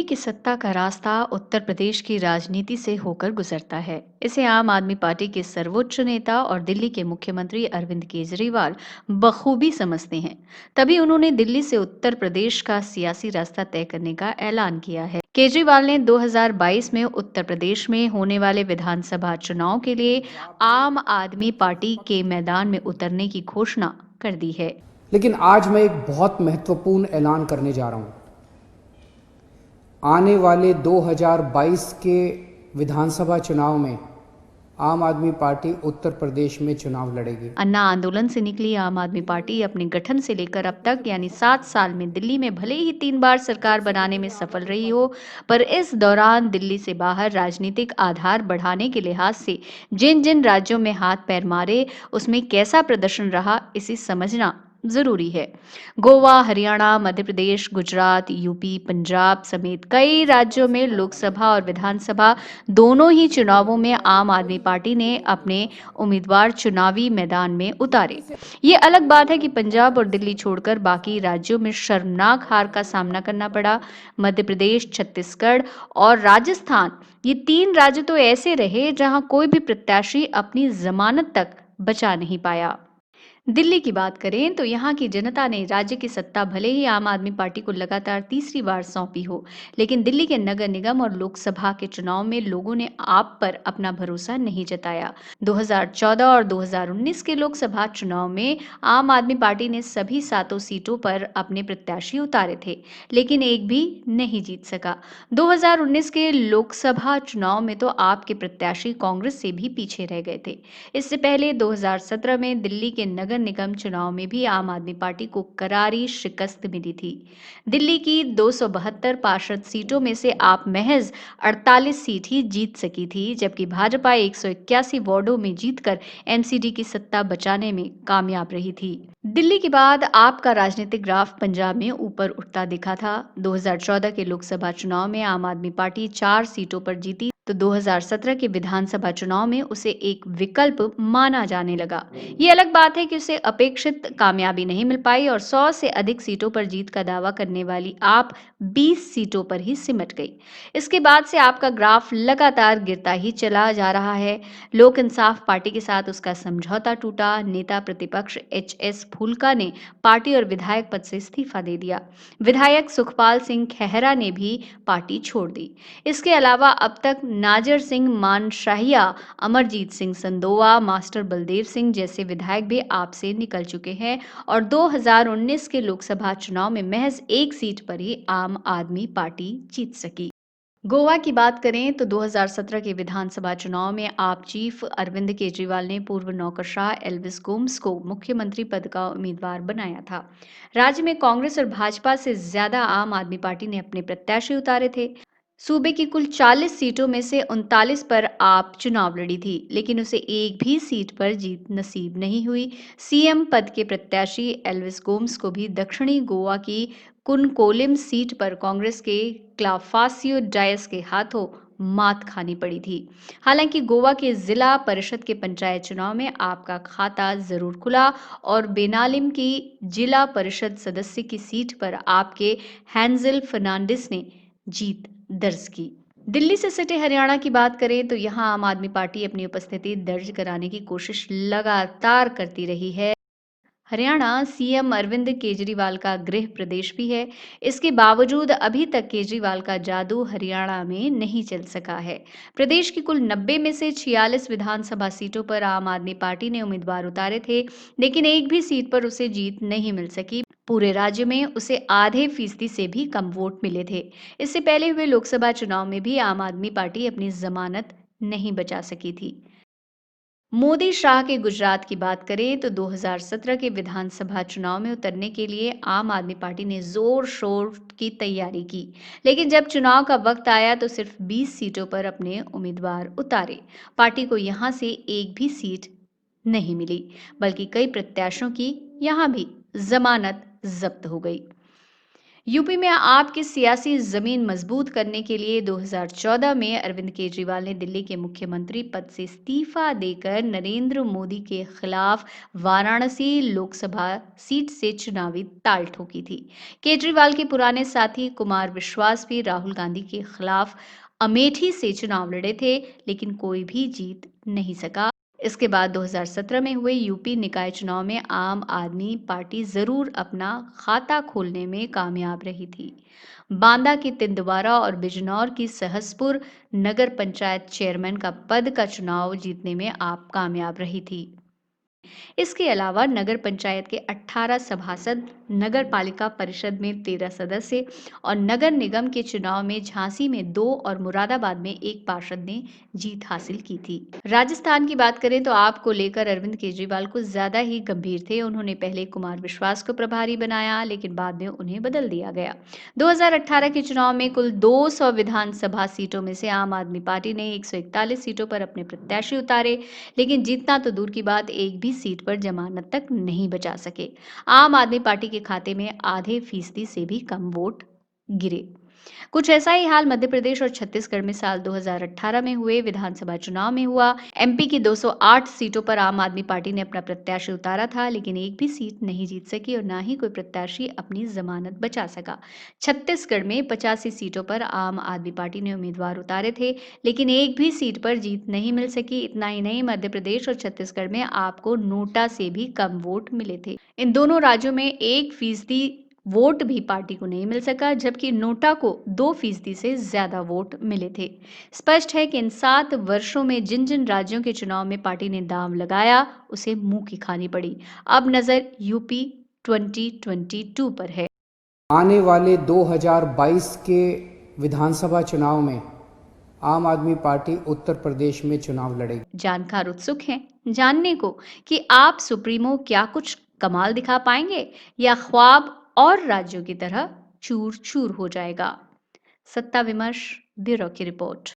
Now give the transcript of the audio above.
की सत्ता का रास्ता उत्तर प्रदेश की राजनीति से होकर गुजरता है। इसे आम आदमी पार्टी के सर्वोच्च नेता और दिल्ली के मुख्यमंत्री अरविंद केजरीवाल बखूबी समझते हैं। तभी उन्होंने दिल्ली से उत्तर प्रदेश का सियासी रास्ता तय करने का ऐलान किया है। केजरीवाल ने 2022 में उत्तर प्रदेश में होने वाले विधानसभा चुनाव के लिए आम आदमी पार्टी के मैदान में उतरने की घोषणा कर दी है। लेकिन आज मैं एक बहुत महत्वपूर्ण ऐलान करने जा रहा हूं। आने वाले 2022 के विधानसभा चुनाव में आम आदमी पार्टी उत्तर प्रदेश में चुनाव लड़ेगी। अन्ना आंदोलन से निकली आम आदमी पार्टी अपने गठन से लेकर अब तक यानी 7 साल में दिल्ली में भले ही 3 बार सरकार बनाने में सफल रही हो, पर इस दौरान दिल्ली से बाहर राजनीतिक आधार बढ़ाने के लिहाज से जिन जिन राज्यों में हाथ पैर मारे, उसमें कैसा प्रदर्शन रहा, इसे समझना जरूरी है। गोवा, हरियाणा, मध्य प्रदेश, गुजरात, यूपी, पंजाब समेत कई राज्यों में लोकसभा और विधानसभा दोनों ही चुनावों में आम आदमी पार्टी ने अपने उम्मीदवार चुनावी मैदान में उतारे। ये अलग बात है कि पंजाब और दिल्ली छोड़कर बाकी राज्यों में शर्मनाक हार का सामना करना पड़ा। मध्य प्रदेश, छत्तीसगढ़ और राजस्थान, ये 3 राज्य तो ऐसे रहे जहां कोई भी प्रत्याशी अपनी जमानत तक बचा नहीं पाया। दिल्ली की बात करें तो यहाँ की जनता ने राज्य की सत्ता भले ही आम आदमी पार्टी को लगातार तीसरी बार सौंपी हो, लेकिन दिल्ली के नगर निगम और लोकसभा के चुनाव में लोगों ने आप पर अपना भरोसा नहीं जताया। 2014 और 2019 के लोकसभा चुनाव में आम आदमी पार्टी ने सभी 7 सीटों पर अपने प्रत्याशी उतारे थे, लेकिन एक भी नहीं जीत सका। 2019 के लोकसभा चुनाव में तो आपके प्रत्याशी कांग्रेस से भी पीछे रह गए थे। इससे पहले 2017 में दिल्ली के नगर निगम चुनाव में भी आम आदमी पार्टी को करारी शिकस्त मिली थी। दिल्ली की 272 पार्षद सीटों में से आप महज 48 सीट ही जीत सकी थी, जबकि भाजपा 181 वार्डों में जीतकर एमसीडी की सत्ता बचाने में कामयाब रही थी। दिल्ली के बाद आपका राजनीतिक ग्राफ पंजाब में ऊपर उठता दिखा था। 2014 के लोकसभा चुनाव में आम आदमी पार्टी 4 सीटों पर जीती, तो 2017 के विधानसभा चुनाव में उसे एक विकल्प माना जाने लगा। ये अलग बात है कि उसे अपेक्षित कामयाबी नहीं मिल पाई और 100 से अधिक सीटों पर जीत का दावा करने वाली आप 20 सीटों पर ही सिमट गई। इसके बाद से आपका ग्राफ लगातार गिरता ही चला जा रहा है। लोक इंसाफ पार्टी के साथ उसका समझौता टूटा। नेता प्रतिपक्ष एचएस फूलका ने पार्टी और विधायक पद से इस्तीफा दे दिया। विधायक सुखपाल सिंह खेहरा ने भी पार्टी छोड़ दी। इसके अलावा अब तक नाजर सिंह मानशाहिया, अमरजीत सिंह संदोआ, मास्टर बलदेव सिंह जैसे विधायक भी आपसे निकल चुके हैं और 2019 के लोकसभा चुनाव में महज एक सीट पर ही आम आदमी पार्टी जीत सकी। गोवा की बात करें तो 2017 के विधानसभा चुनाव में आप चीफ अरविंद केजरीवाल ने पूर्व नौकरशाह एल्विस गोम्स को मुख्यमंत्री पद का उम्मीदवार बनाया था। राज्य में कांग्रेस और भाजपा से ज्यादा आम आदमी पार्टी ने अपने प्रत्याशी उतारे थे। सूबे की कुल 40 सीटों में से 39 पर आप चुनाव लड़ी थी, लेकिन उसे एक भी सीट पर जीत नसीब नहीं हुई। सीएम पद के प्रत्याशी एल्विस गोम्स को भी दक्षिणी गोवा की कुनकोलिम सीट पर कांग्रेस के क्लाफासियो डायस के हाथों मात खानी पड़ी थी। हालांकि गोवा के जिला परिषद के पंचायत चुनाव में आपका खाता जरूर खुला और बेनालिम की जिला परिषद सदस्य की सीट पर आपके हैंजल फर्नांडिस ने जीत दर्ज की। दिल्ली से सटे हरियाणा की बात करें तो यहां आम आदमी पार्टी अपनी उपस्थिति दर्ज कराने की कोशिश लगातार करती रही है। हरियाणा सीएम अरविंद केजरीवाल का गृह प्रदेश भी है। इसके बावजूद अभी तक केजरीवाल का जादू हरियाणा में नहीं चल सका है। प्रदेश की कुल 90 में से 46 विधानसभा सीटों पर आम आदमी पार्टी ने उम्मीदवार उतारे थे, लेकिन एक भी सीट पर उसे जीत नहीं मिल सकी। पूरे राज्य में उसे आधे फीसदी से भी कम वोट मिले थे। इससे पहले हुए लोकसभा चुनाव में भी आम आदमी पार्टी अपनी जमानत नहीं बचा सकी थी। मोदी शाह के गुजरात की बात करें तो 2017 के विधानसभा चुनाव में उतरने के लिए आम आदमी पार्टी ने जोर शोर की तैयारी की, लेकिन जब चुनाव का वक्त आया तो सिर्फ 20 सीटों पर अपने उम्मीदवार उतारे। पार्टी को यहां से एक भी सीट नहीं मिली, बल्कि कई प्रत्याशियों की यहां भी जमानत जब्त हो गई। यूपी में आप की सियासी जमीन मजबूत करने के लिए 2014 में अरविंद केजरीवाल ने दिल्ली के मुख्यमंत्री पद से इस्तीफा देकर नरेंद्र मोदी के खिलाफ वाराणसी लोकसभा सीट से चुनावी ताल ठोकी थी। केजरीवाल के पुराने साथी कुमार विश्वास भी राहुल गांधी के खिलाफ अमेठी से चुनाव लड़े थे, लेकिन कोई भी जीत नहीं सका। इसके बाद 2017 में हुए यूपी निकाय चुनाव में आम आदमी पार्टी जरूर अपना खाता खोलने में कामयाब रही थी। बांदा की तिंदवारा और बिजनौर की सहसपुर नगर पंचायत चेयरमैन का पद का चुनाव जीतने में आप कामयाब रही थी। इसके अलावा नगर पंचायत के 18 सभासद, नगर पालिका परिषद में 13 सदस्य और नगर निगम के चुनाव में झांसी में 2 और मुरादाबाद में 1 पार्षद ने जीत हासिल की थी। राजस्थान की बात करें तो आपको लेकर अरविंद केजरीवाल कुछ ज्यादा ही गंभीर थे। उन्होंने पहले कुमार विश्वास को प्रभारी बनाया, लेकिन बाद में उन्हें बदल दिया गया। 2018 के चुनाव में कुल 200 विधानसभा सीटों में से आम आदमी पार्टी ने 141 सीटों पर अपने प्रत्याशी उतारे, लेकिन जीतना तो दूर की बात, एक भी सीट पर जमानत तक नहीं बचा सके। आम आदमी पार्टी के खाते में आधे फीसदी से भी कम वोट गिरे। कुछ ऐसा ही हाल मध्य प्रदेश और छत्तीसगढ़ में साल 2018 में हुए विधानसभा चुनाव में हुआ। एमपी की 208 सीटों पर आम आदमी पार्टी ने अपना प्रत्याशी उतारा था, लेकिन एक भी सीट नहीं जीत सकी और न ही कोई प्रत्याशी अपनी जमानत बचा सका। छत्तीसगढ़ में 85 सीटों पर आम आदमी पार्टी ने उम्मीदवार उतारे थे, लेकिन एक भी सीट पर जीत नहीं मिल सकी। इतना ही नहीं, मध्य प्रदेश और छत्तीसगढ़ में आपको नोटा से भी कम वोट मिले थे। इन दोनों राज्यों में 1% वोट भी पार्टी को नहीं मिल सका, जबकि नोटा को 2% से ज्यादा वोट मिले थे। स्पष्ट है कि इन 7 वर्षों में जिन जिन राज्यों के चुनाव में पार्टी ने दांव लगाया, उसे मुंह की खानी पड़ी। अब नजर यूपी 2022 पर है। आने वाले 2022 के विधानसभा चुनाव में आम आदमी पार्टी उत्तर प्रदेश में चुनाव लड़ेगी। जानकार उत्सुक हैं जानने को कि आप सुप्रीमो क्या कुछ कमाल दिखा पाएंगे या ख्वाब और राज्यों की तरह चूर चूर हो जाएगा। सत्ता विमर्श, ब्यूरो की रिपोर्ट।